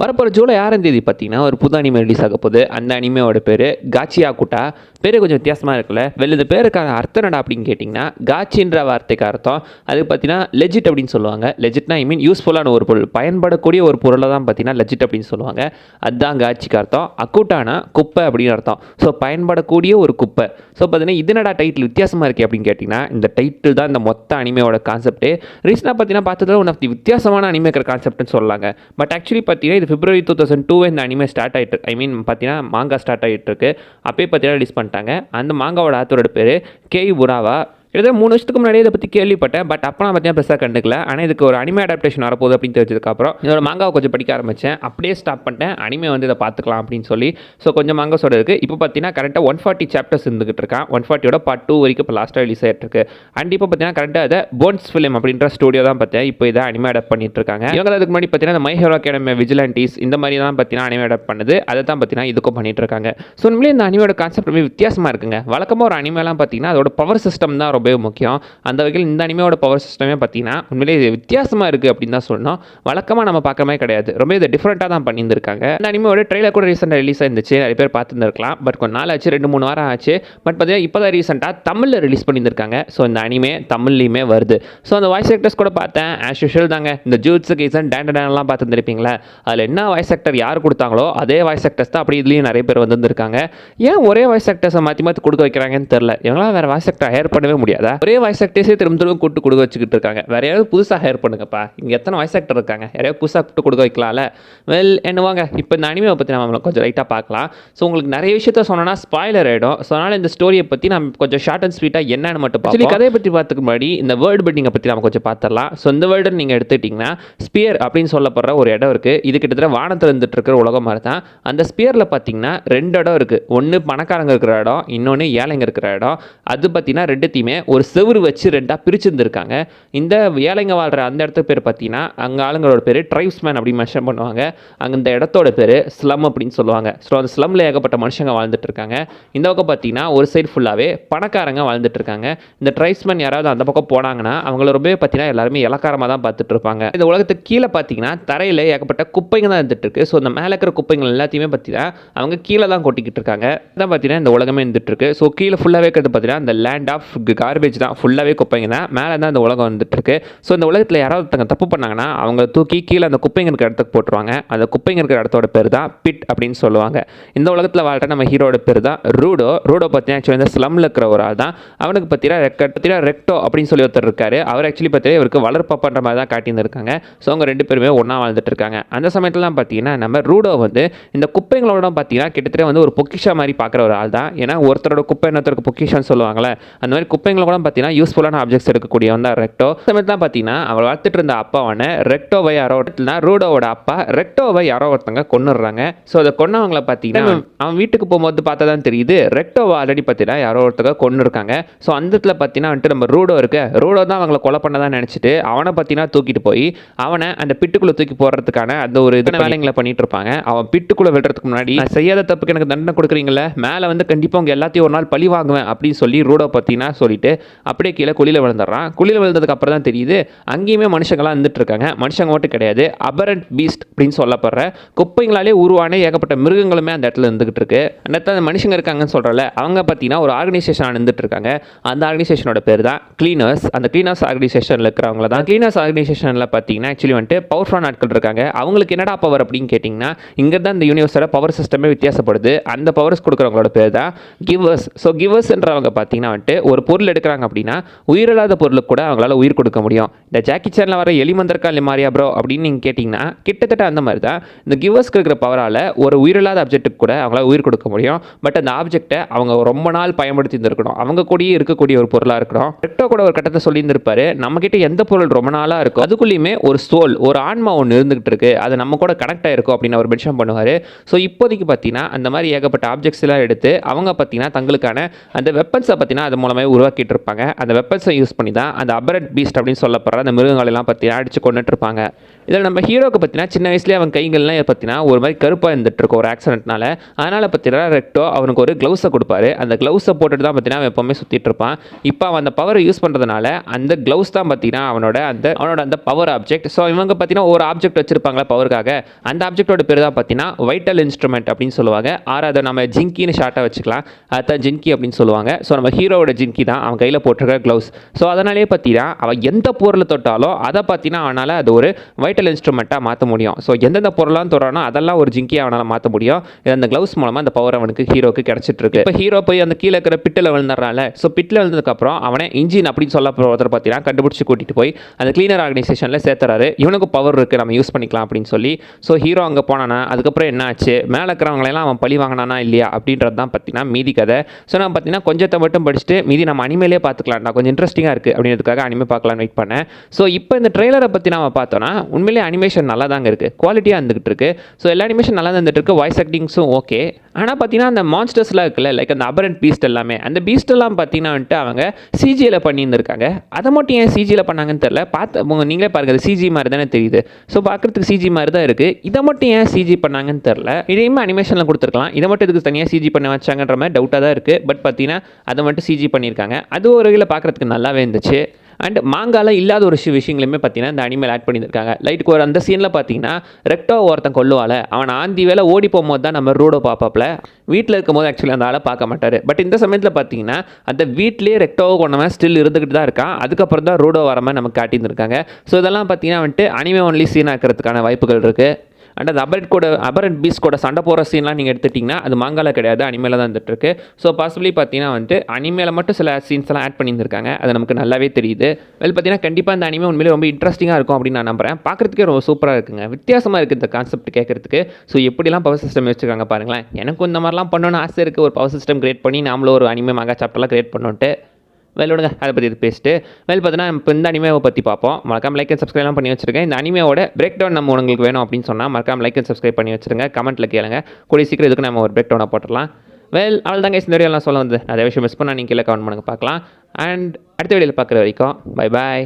வரப்போகிற ஜூலை 6ஆம் தேதி பார்த்தீங்கன்னா ஒரு புது அனிமே ரிலீஸ் ஆக போகுது. அந்த அனிமையோட பேர் காச்சியா குட்டா. பேர் கொஞ்சம் வித்தியாசமாக இருக்குல்ல. இந்த பேருக்கான அர்த்தம் என்னடா அப்படின்னு கேட்டிங்கன்னா, காச்சின்ற வார்த்தைக்கு அர்த்தம் அதுக்கு பார்த்தீங்கன்னா லெஜிட் அப்படின்னு சொல்லுவாங்க. லெஜிட்னா ஐ மீன் யூஸ்ஃபுல்லான ஒரு பொருள், பயன்படக்கூடிய ஒரு பொருளை தான் பார்த்தீங்கன்னா லெஜிட் அப்படின்னு சொல்லுவாங்க. அதுதான் காச்சிக்கு அர்த்தம். அக்குட்டானா குப்பை அப்படின்னு அர்த்தம். ஸோ பயன்படக்கூடிய ஒரு குப்பை. ஸோ பார்த்தீங்கன்னா இது என்னடா டைட்டில் வித்தியாசமாக இருக்குது அப்படின்னு கேட்டிங்கன்னா, இந்த டைட்டில் தான் இந்த மொத்த அனிமையோட கான்செப்ட்டு. ரீசனாக பார்த்தீங்கன்னா பார்த்ததுல ஒன் ஆஃப் தி வித்தியாசமான அனிமேக்கிற கான்செப்ட்னு சொல்லலாங்க. பட் ஆக்சுவலி பார்த்தீங்கன்னா இது February 2002 இந்த அனிமே ஸ்டார்ட் ஆகிட்டு, ஐ மீன் பார்த்தீங்கன்னா மாங்கா ஸ்டார்ட் ஆகிட்டு இருக்கு. அப்பயே பார்த்தீங்கன்னா ரிலீஸ் பண்ணிட்டாங்க. அந்த மாங்காவோட ஆத்தரோட பேர் கெய் புராவா. கிட்டத்தட்ட 3 வருஷத்துக்கு முன்னாடியே இதை பற்றி கேள்விப்பட்டேன். பட் அப்போ நான் பார்த்தீங்கன்னா பெருசாக கண்டுக்கல. ஆனால் இதுக்கு ஒரு அனிமே அடாப்டேஷன் வரப்போகுது அப்படின்னு தெரிஞ்சதுக்கப்புறம் இதோட மாங்காவை கொஞ்சம் படிக்க ஆரம்பித்தேன். அப்படியே ஸ்டாப் பண்ணிட்டேன். அனிமே வந்து இதை பார்த்துக்கலாம் அப்படின்னு சொல்லி. ஸோ கொஞ்சம் மாங்காஸோட இருக்குது. இப்போ பார்த்தீங்கன்னா கரெக்டாக 140 சாப்டர்ஸ் இருந்துகிட்டு இருக்கான். 140யோட பார்ட் 2 வரைக்கும் இப்போ லாஸ்ட்டாக ரிலீஸ் ஆகிட்டு இருக்கு. அண்ட் இப்போ பார்த்தீங்கன்னா கரெக்டாக அதை போன்ஸ் ஃபிலிம் அப்படின்ற ஸ்டுடியோ தான் பார்த்தேன் இப்போ இதை அனிமே அடாப்ட் பண்ணிட்டு இருக்காங்க. இவங்க அதுக்கு முன்னாடி பார்த்தீங்கன்னா மை ஹீரோ அகாடமி விஜிலண்டிஸ் இந்த மாதிரி தான் பார்த்தீங்கன்னா அனிமே அடாப்ட் பண்ணுது. அதை தான் பார்த்தீங்கன்னா இதுக்கும் பண்ணிட்டு இருக்காங்க. ஸோ உண்மையிலே இந்த அனிமையோட கான்செப்ட் ரொம்ப வித்தியாசமாக இருக்குங்க. வழக்கமாக ஒரு அனிமேலாம் பார்த்தீங்கன்னா அதோட பவர் சிஸ்டம் தான் ரொம்பவே முக்கியம். அந்த வகையில் இந்த அனிமையோட பவர் சிஸ்டமே பார்த்தீங்கன்னா உண்மையிலே இது வித்தியாசமாக இருக்குது அப்படின்னு தான் சொல்லணும். வழக்கமாக நம்ம பார்க்கவே கிடையாது. ரொம்ப இது டிஃப்ரெண்ட்டாக தான் பண்ணியிருந்திருக்காங்க. இந்த அனிமையோட ட்ரெய்லர் கூட ரீசெண்டாக ரிலீஸ் ஆயிருந்துச்சு. நிறைய பேர் பார்த்துருந்துருக்கலாம். பட் கொஞ்சம் நாள் ஆச்சு, 2-3 வாரம் ஆச்சு. பட் பார்த்தீங்கன்னா இப்போ தான் ரீசெண்டாக தமிழில் ரிலீஸ் பண்ணியிருந்திருக்காங்க. ஸோ இந்த அனிமே தமிழ்லையுமே வருது. ஸோ அந்த வாய்ஸ் ஆக்டர்ஸ் கூட பார்த்தேன். ஆஸ் யூஷுவல் தாங்க. இந்த ஜூட்ஸு கீசன் டேண்டெல்லாம் பார்த்துருந்துருப்பீங்களா? அதில் என்ன வாய்ஸ் ஆக்டர் யார் கொடுத்தாங்களோ அதே வாய்ஸ் ஆக்டர்ஸ் தான் அப்படி இதுலேயும் நிறைய பேர் வந்திருக்காங்க. ஏன் ஒரே வாய்ஸ் ஆக்டர்ஸை மாற்றி மாற்றி கொடுக்க வைக்கிறாங்கன்னு தெரியல. இவங்களாம் வேறு வாய்ஸ் ஆக்டர் ஹையர் பண்ணவே முடியாதா? ஒரே வாய்ஸ் ஆக்டர்ஸே திரும்ப கூட்டு கொடுக்க வச்சுக்கிட்டு இருக்காங்க. வேற யாராவது புதுசாக ஹையர் பண்ணுங்கப்பா. இங்கே எத்தனை வாய்ஸ் ஆக்டர் இருக்காங்க, யாரையாவது புதுசாக கூட்டு கொடுக்க வைக்கலாம்ல. என்னவாங்க இப்போ இந்த அனிமையை பற்றி நம்ம கொஞ்சம் லைட்டாக பார்க்கலாம். ஸோ உங்களுக்கு நிறைய விஷயத்த சொன்னோன்னா ஸ்பாய்லர் ஆகிடும். ஸோ அதனால் இந்த ஸ்டோரியை பற்றி நம்ம கொஞ்சம் ஷார்ட் அண்ட் ஸ்வீட்டாக என்னன்னு மட்டும் பார்ப்போம். கதையை பற்றி பார்த்துக்கு முன்னாடி இந்த வேர்ல்டு பில்டிங்கை பற்றி நம்ம கொஞ்சம் பார்த்துடலாம். ஸோ இந்த வேர்ல்டு நீங்கள் எடுத்துக்கிட்டிங்கன்னா ஸ்பியர் அப்படின்னு சொல்லப்படுற ஒரு இடம் இருக்குது. இது கிட்டத்தட்ட வானத்தில் இருந்துட்டு இருக்கிற உலகம் மாதிரி தான். அந்த ஸ்பியரில் பார்த்தீங்கன்னா 2 இடம் இருக்குது. ஒன்று பணக்காரங்க இருக்கிற இடம், இன்னொன்று ஏழைங்க இருக்கிற இடம். அது பார்த்தீங்கன்னா ரெண்டுத்தையுமே ஒரு செவுறு வச்சு 2ஆக பிரிச்சுருந்துருக்காங்க. இந்த ஏழைங்க வாழ்கிற அந்த இடத்துக்கு பேர் பார்த்தீங்கன்னா அங்கே ஆளுங்களோட பேர் ட்ரைப்ஸ்மேன் அப்படின்னு மென்ஷன் பண்ணுவாங்க. அங்கே இந்த இடத்தோட பேர் ஸ்லம் அப்படின்னு சொல்லுவாங்க. ஸோ அந்த ஸ்லம்ல ஏகப்பட்ட மனுஷங்க வாழ்ந்துட்டு இருக்காங்க. இந்த பக்கம் பார்த்தீங்கன்னா ஒரு சைடு ஃபுல்லாகவே பணக்காரங்க வாழ்ந்துட்டு இருக்காங்க. இந்த ட்ரைப்ஸ்மேன் யாராவது அந்த பக்கம் போனாங்கன்னா அவங்கள ரொம்பவே பார்த்தீங்கன்னா எல்லாருமே இலக்காரமாக தான் பார்த்துட்டு இருப்பாங்க. இந்த உலகத்துக்கு கீழே பார்த்தீங்கன்னா தரையில் ஏகப்பட்ட குப்பைங்க தான் இருந்துட்டு இருக்கு. ஸோ இந்த மேலே இருக்கிற குப்பைகள் எல்லாத்தையுமே பார்த்தீங்கன்னா அவங்க கீழே தான் கொட்டிக்கிட்டு இருக்காங்க. தான் பார்த்தீங்கன்னா இந்த உலகமே இருந்துட்டு இருக்கு. ஸோ கீழே ஃபுல்லாகவே இருக்கிறது பார்த்தீங்கன்னா இந்த லேண்ட் ஆஃப் கார்பேஜ் தான். ஃபுல்லாகவே குப்பைங்க தான். மேலே தான் இந்த உலகம் வந்துட்டு இருக்கு. ஸோ இந்த உலகத்தில் யாராவது ஒருத்தங்க தப்பு பண்ணாங்கன்னா அவங்க தூக்கி கீழே அந்த குப்பைங்க இருக்கிற இடத்துக்கு போட்டுருவாங்க. அந்த குப்பைங்க இருக்கிற இடத்தோட பேர் தான் பிட் அப்படின்னு சொல்லுவாங்க. இந்த உலகத்தில் வாழ்கிற நம்ம ஹீரோட பேர் தான் ரூடோ. ரூடோ பார்த்தீங்கன்னா ஆக்சுவலி இந்த ஸ்லம்ல இருக்கிற ஒரு ஆள் தான். அவனுக்கு பார்த்தீங்கன்னா ரெக்டோ அப்படின்னு சொல்லி ஒருத்தர் இருக்காரு. அவர் ஆக்சுவலி பார்த்தீங்கன்னா இவருக்கு வளர்ப்பா பண்ணுற மாதிரி தான் காட்டியிருந்திருக்காங்க. ஸோ அவங்க 2 பேருமே ஒன்றா வாழ்ந்துட்டு இருக்காங்க. அந்த சமயத்துலாம் பார்த்தீங்கன்னா நம்ம ரூடோ வந்து இந்த குப்பைங்களோட பார்த்தீங்கன்னா கிட்டத்தட்ட வந்து ஒரு பொக்கிஷா மாதிரி பார்க்குற ஒரு ஆள் தான். ஏன்னா ஒருத்தரோட குப்பை இன்னொருத்தருக்கு பொக்கிஷான்னு சொல்லுவாங்களே, அந்த மாதிரி குப்பைங்களோட பார்த்தீங்கன்னா யூஸ்ஃபுல்லான ஆப்ஜெக்ட்ஸ் எடுக்கக்கூடியவன் தான் ரெக்டோ. சமயத்தான் பார்த்தீங்கன்னா அவர் வளர்த்துட்டு இருந்த அப்பாவான ரெக்டோவை யாரோ ரூடோவோட அப்பா ரெக்டோவை யாரோ ஒருத்தங்க கொன்னுடுறாங்க. ஸோ அதை கொன்னவங்கள பார்த்தீங்கன்னா அவன் வீட்டுக்கு போகும்போது பார்த்தா தான் தெரியுது ரெக்டோவை ஆல்ரெடி பார்த்தீங்கன்னா யாரோ ஒருத்தங்க கொன்னு இருக்காங்க. ஸோ அந்த இடத்துல பார்த்தீங்கன்னா வந்துட்டு நம்ம ரூடோ ரூடோ தான் அவங்கள கொலை பண்ணதான் நினச்சிட்டு அவனை பார்த்தீங்கன்னா தூக்கிட்டு போய் அவனை அந்த பிட்டுக்குள்ளே தூக்கி போடுறதுக்கான அந்த ஒரு வேலைங்களை பண்ணிட்டு இருப்பாங்க. அவன் பிட்டுக்குள்ளே விடுறதுக்கு முன்னாடி செய்யாத தப்புக்கு எனக்கு தண்டனை கொடுக்குறீங்களே, மேலே வந்து கண்டிப்பாக உங்க எல்லாத்தையும் ஒரு நாள் பழி வாங்குவேன் அப்படின்னு சொல்லி ரூடோ பார்த்தீங்கன்னா சொல்லிட்டு அப்படியே கீழே குழியில் விழுந்துடுறான். குழியில் விழுந்ததுக்கு அப்புறம் தான் தெரியுது அங்கேயுமே மனுஷங்களாம் இருந்துட்டு இருக்காங்க. மனுஷங்க மட்டும் கிடையாது, அபரண்ட் பீஸ்ட் அப்படின்னு சொல்லப்படுற குப்பைங்களாலே உருவான ஏகப்பட்ட மிருகங்களுமே அந்த இடத்துல இருந்துகிட்டு இருக்கு. அந்த இடத்துல அந்த மனுஷங்க இருக்காங்கன்னு சொல்கிறல அவங்க பார்த்தீங்கன்னா ஒரு ஆர்கனைசேஷன் இருந்துட்டு இருக்காங்க. அந்த ஆர்கனைசேஷனோட பேர் தான் கிளீனர்ஸ். அந்த கிளீனர்ஸ் ஆர்கனைசேஷனில் இருக்கிறவங்கள தான். கிளீனர்ஸ் ஆர்கனைசேஷனில் பார்த்தீங்கன்னா ஆக்சுவலி வந்துட்டு பவர்ஃபுல்லான ஆட்கள் இருக்காங்க. அவங்களுக்கு என்னடா பவர் அப்படின்னு கேட்டிங்கன்னா இங்கே தான் இந்த யூனிவர்ஸோட பவர் சிஸ்டமே வித்தியாசப்படுது. அந்த பவர்ஸ் கொடுக்குறவங்களோட பேர் தான் கிவர்ஸ். ஸோ கிவர்ஸ்ன்றவங்க பார்த்தீங்கன்னா வந்துட்டு ஒரு பொருள் எடுக்கிறாங்க அப்படின்னா உயிரில்லாத பொருளுக்கு கூட அவங்களால உயிர் கொடுக்க முடியும். இந்த ஜாக்கி சான்ல வர எலிமந்தர்கா இல்லை மாரியா ப்ரோ அப்படின்னு நீங்கள் கேட்டிங்கன்னா கிட்டத்தட்ட அந்த மாதிரி தான் இந்த கிவர்ஸ்க்கு இருக்கிற பவரால் ஒரு உயிரில்லாத ஆப்ஜெக்ட்டுக்கு கூட அவங்களால உயிர் கொடுக்க முடியும். பட் அந்த ஆப்ஜெக்டை அவங்க ரொம்ப நாள் பயன்படுத்தி இருந்திருக்கணும். அவங்க கூடயே இருக்கக்கூடிய ஒரு பொருளாக இருக்கணும். ரெக்டோ கூட ஒரு கட்டத்தை சொல்லியிருந்திருப்பாரு, நம்மக்கிட்ட எந்த பொருள் ரொம்ப நாளாக இருக்கும் அதுக்குள்ளேயுமே ஒரு சோல், ஒரு ஆன்மா ஒன்று இருந்துகிட்டு இருக்கு, அது நம்ம கூட கனெக்ட் ஆகிருக்கும் அப்படின்னு அவர் மென்ஷன் பண்ணுவார். ஸோ இப்போதைக்கு பார்த்தீங்கன்னா அந்த மாதிரி ஏகப்பட்ட ஆப்ஜெக்ட்ஸ் எல்லாம் எடுத்து அவங்க பார்த்தீங்கன்னா தங்களுக்கான அந்த வெப்பன்ஸை பார்த்தீங்கன்னா அது மூலமாக உருவாக்கி உருவாக்கிட்டு இருப்பாங்க. அந்த வெப்பன்ஸை யூஸ் பண்ணி தான் அந்த அபரண்ட் பீஸ்ட் அப்படின்னு சொல்லப்படுற அந்த மிருகங்களெல்லாம் பார்த்தீங்கன்னா அடிச்சு கொண்டுட்டு இருப்பாங்க. இதில் நம்ம ஹீரோக்கு பார்த்தீங்கன்னா சின்ன வயசுலேயே அவன் கைகள்லாம் பார்த்தீங்கன்னா ஒரு மாதிரி கருப்பாக இருந்துட்டு இருக்கும் ஒரு ஆக்சிடென்ட்னால. அதனால் பார்த்தீங்கன்னா ரெக்டோ அவனுக்கு ஒரு க்ளவுஸை கொடுப்பாரு. அந்த க்ளவுஸை போட்டுட்டு தான் பார்த்தீங்கன்னா அவன் எப்போவுமே சுற்றிட்டு இருப்பான். இப்போ அவன் அந்த பவரை யூஸ் பண்ணுறதுனால அந்த க்ளவுஸ் தான் பார்த்தீங்கன்னா அவனோட அந்த பவர் ஆப்ஜெக்ட். ஸோ இவங்க பார்த்தீங்கன்னா ஒரு ஆப்ஜெக்ட் வச்சிருப்பாங்களா பவருக்காக. அந்த ஆப்ஜெக்டோட பேர் தான் பார்த்தீங்கன்னா வைட்டல் இன்ஸ்ட்ருமெண்ட் அப்படின்னு சொல்லுவாங்க. அதை நம்ம ஜிங்கின்னு ஷார்ட்டாக வச்சுக்கலாம். அதுதான் ஜின்கி அப்படின்னு சொல்லுவாங்க. ஸோ நம்ம ஹீரோவோட ஜின்கி தான் அவன் கையில் போட்டிருக்கிற க்ளவுஸ். ஸோ அதனாலே பார்த்தீங்கன்னா அவன் எந்த பொருளை தொட்டாலும் அதை பார்த்தீங்கன்னா அவனால் அது ஒரு வைட்டல் இன்ஸ்ட்ருமெண்ட்டாக மாற்ற முடியும். ஸோ எந்தெந்த பொருளாக தொடுறானோ அதெல்லாம் ஒரு ஜிங்கி அவனால் மாற்ற முடியும். அந்த க்ளவுஸ் மூலமாக அந்த பவர் அவனுக்கு ஹீரோக்கு கிடச்சிட்டு இருக்கு. இப்போ ஹீரோ போய் அந்த கீழே இருக்கிற பிட்டில் விழுந்துடுறான்ல. ஸோ பிட்டில் விழுந்ததுக்கப்புறம் அவனை இன்ஜின் அப்படின்னு சொல்ல ஒருத்தர் பார்த்தீங்கன்னா கண்டுபிடிச்சி கூட்டிகிட்டு போய் அந்த கிளீனர் ஆர்கனைசேஷனில் சேர்த்துறாரு. இவனுக்கும் பவர் இருக்குது, நம்ம யூஸ் பண்ணிக்கலாம் அப்படின்னு சொல்லி. ஸோ ஹீரோ அங்கே போனானா அதுக்கப்புறம் என்ன ஆச்சு, மேலே இருக்கிறவங்களெல்லாம் அவன் பழி வாங்கினானா இல்லையா அப்படின்றது தான் பார்த்தீங்கன்னா மீதி கதை. ஸோ நான் பார்த்தீங்கன்னா கொஞ்சத்தை மட்டும் படிச்சுட்டு மீதி நம்ம அனிமேலே பார்த்துக்கலாம், நான் கொஞ்சம் இன்ட்ரெஸ்டிங்காக இருக்குது அப்படின்றதுக்காக அனிமே பார்க்கலான்னு வெயிட் பண்ணேன். ஸோ இப்போ இந்த ட்ரெய்லரை பற்றி நம்ம பார்த்தோன்னா உண்மையிலே அனிமேஷன் நல்லா தாங்க இருக்குது, குவாலிட்டியாக இருந்துகிட்டு இருக்கு. ஸோ எல்லா அனிமேஷன் நல்லா இருந்துட்டு இருக்கு, வாய்ஸ் ஆக்டிங்ஸும் ஓகே. ஆனால் பார்த்தீங்கன்னா அந்த மான்ஸ்டர்ஸ்லாம் இருக்குல்ல, லைக் அந்த அபரண்ட் பீஸ்ட் எல்லாமே, அந்த பீஸ்டெல்லாம் பார்த்தீங்கன்னா வந்துட்டு அவங்க சிஜியில் பண்ணியிருந்திருக்காங்க. அதை மட்டும் ஏன் சிஜியில் பண்ணாங்கன்னு தெரியல. நீங்களே பாருங்கள், அது சிஜி மாதிரி தானே தெரியுது. ஸோ பார்க்குறதுக்கு சிஜி மாதிரி தான் இருக்குது. இதை மட்டும் ஏன் சிஜி பண்ணாங்கன்னு தெரில. இதையுமே அனிமேஷனில் கொடுத்துருக்கலாம், இதை மட்டும் இதுக்கு தனியாக சிஜி பண்ண வச்சாங்கன்ற மாதிரி டவுட்டாக தான் இருக்குது. பட் பார்த்தீங்கன்னா அதை மட்டும் சிஜி பண்ணியிருக்காங்க. அது ஒரு வகையில் பார்க்குறதுக்கு நல்லாவே இருந்துச்சு. அண்ட் மாங்கால இல்லாத ஒரு விஷயங்களுமே பார்த்தீங்கன்னா இந்த அனிமேல் ஆட் பண்ணியிருக்காங்க. லைட்டுக்கு ஒரு அந்த சீனில் பார்த்தீங்கன்னா ரெக்டோ ஒருத்தன் கொல்லுவாள், அவன் ஆந்தி வேலை ஓடி போகும்போது தான் நம்ம ரூடோ பாப்பாப்பில். வீட்டில் இருக்கும் போது ஆக்சுவலி அந்த ஆளை பார்க்க மாட்டார். பட் இந்த சமயத்தில் பார்த்தீங்கன்னா அந்த வீட்லேயே ரெக்டோவை கொண்டவன் ஸ்டில் இருந்துக்கிட்டு தான் இருக்கான். அதுக்கப்புறம் தான் ரூடோ வர மாதிரி நமக்கு காட்டியிருந்திருக்காங்க. ஸோ இதெல்லாம் பார்த்தீங்கன்னா வந்துட்டு அனிமே ஒன்லி சீன் ஆக்கிறதுக்கான வாய்ப்புகள் இருக்குது. அண்ட் அது அபரண்ட் பீஸ் கூட சண்டை போகிற சீன்லாம் நீங்கள் எடுத்துட்டிங்கன்னா அது மாங்கால கிடையாது, அனிமேல தான் வந்துட்டுருக்கு. ஸோ பாசிபிளி பார்த்தீங்கன்னா வந்துட்டு அனிமேல மட்டும் சில சீன்ஸ்லாம் ஆட் பண்ணியிருந்திருக்காங்க, அது நமக்கு நல்லாவே தெரியுது. பார்த்தீங்கன்னா கண்டிப்பாக இந்த அனிமே உண்மையிலே ரொம்ப இன்ட்ரெஸ்டிங்காக இருக்கும் அப்படின்னு நான் நம்புறேன். பார்க்குறதுக்கே ரொம்ப சூப்பராக இருக்குங்க, வித்தியாசமாக இருக்குது இந்த கான்செப்ட் கேட்குறதுக்கு. ஸோ எப்படிலாம் பவர் சிஸ்டம் வச்சுருக்காங்க பாருங்களேன். எனக்கும் இந்த மாதிரிலாம் பண்ணணும்னு ஆசை இருக்குது, ஒரு பவர் சிஸ்டம் கிரியேட் பண்ணி நாமளும் ஒரு அனிமே மாங்கா சாப்டர்லாம் கிரியேட் பண்ணோன்ட்டு. விடுங்க, அதை பற்றி இது பேசிட்டு பார்த்தீங்கன்னா இப்போ இந்த அனிமேவை பற்றி பார்ப்போம். மறக்காம லைக் அண்ட் சப்ஸ்கிரைப்லாம் பண்ணி வச்சிருக்கேன். இந்த அனிமேவோட பிரேக் டவுன் நம்ம உங்களுக்கு வேணும் அப்படின்னு சொன்னால் மறக்காம லைக் அண்ட் சப்ஸ்கிரைப் பண்ணி வச்சிருங்க. கமெண்ட்டில் கேளுங்க, கூடிய சீக்கிரம் இதுக்கு நம்ம ஒரு பிரேக் டவுனாக போட்டுடலாம். அவள் தாங்க இந்த வீடியோலாம் சொல்ல வந்து அதே விஷயம் மிஸ் பண்ணால் நீங்கள் கீழே கமெண்ட் பண்ணுங்க பார்க்கலாம். அண்ட் அடுத்த வீடியோவில் பார்க்குற வரைக்கும் பை பாய்.